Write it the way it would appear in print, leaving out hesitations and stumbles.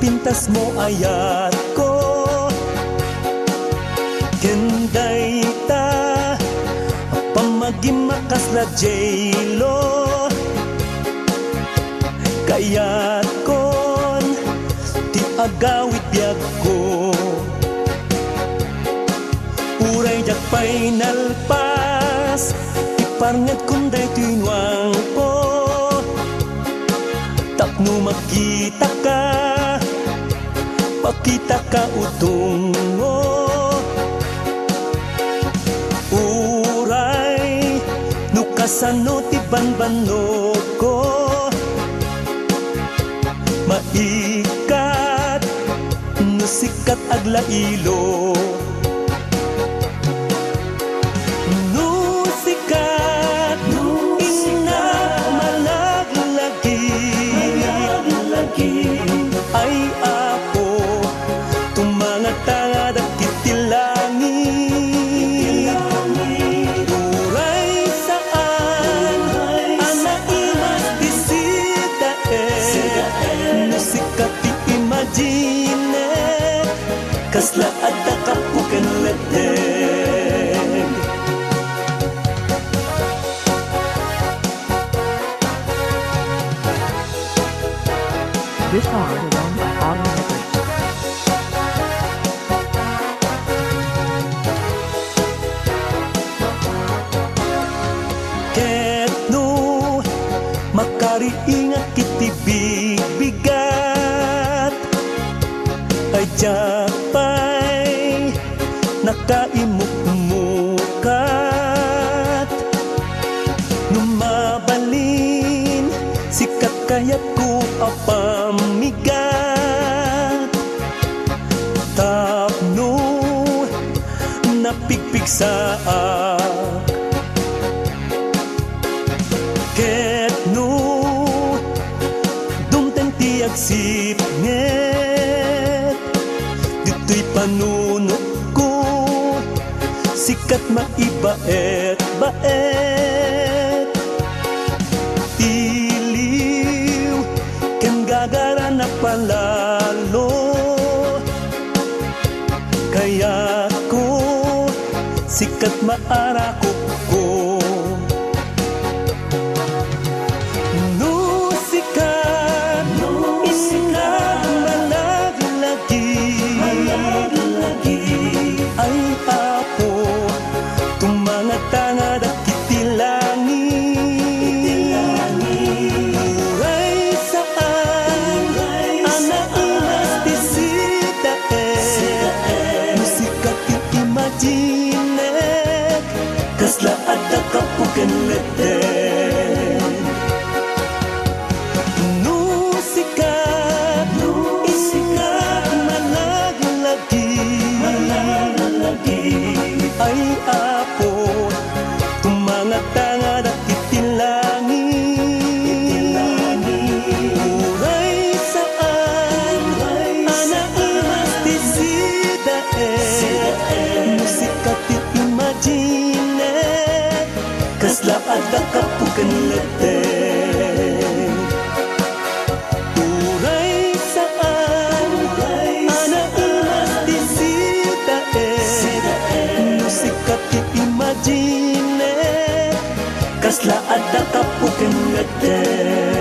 pintas mo ayat ko kenday ta pamagimakas la J-Lo kayat kon ti agawit biyag ko uray jak final pass iparngat kunday tinwang ko tapno makita ka pakita ka utungo uray nukasano ti banbano ko maikat nusikat aglailo nusikat ina malaglagi ay apo tumangatangad at kitilangin uray saan anaimas disitae nusikat ti imagine kasla adda kapuken leteg This song is owned by Audio Records. Ketno makariingat kiti bigat ay japay nakaimukmukat numabalin sikat kayat ko apamigat tapno napigpig sa ketno dumteng ti agsipnget dito'y panunot ko sikat maibaet baet iliw ken gagara na palalo kaya ko sikat maarakok ko nusikat ina malaglagi ay apo tumangatangad at kitilangin uray saan anaimas disitae nusikat ti imagine kasla adda kapuken leteg nusikat ina malaglagi ay apo tumangatangad at kitilangin uray saan anaimas disitae nusikat ti imagine kasla adda kapuken leteg uray saan anaimas disitae nusikat ti imagine kasla adda kapuken leteg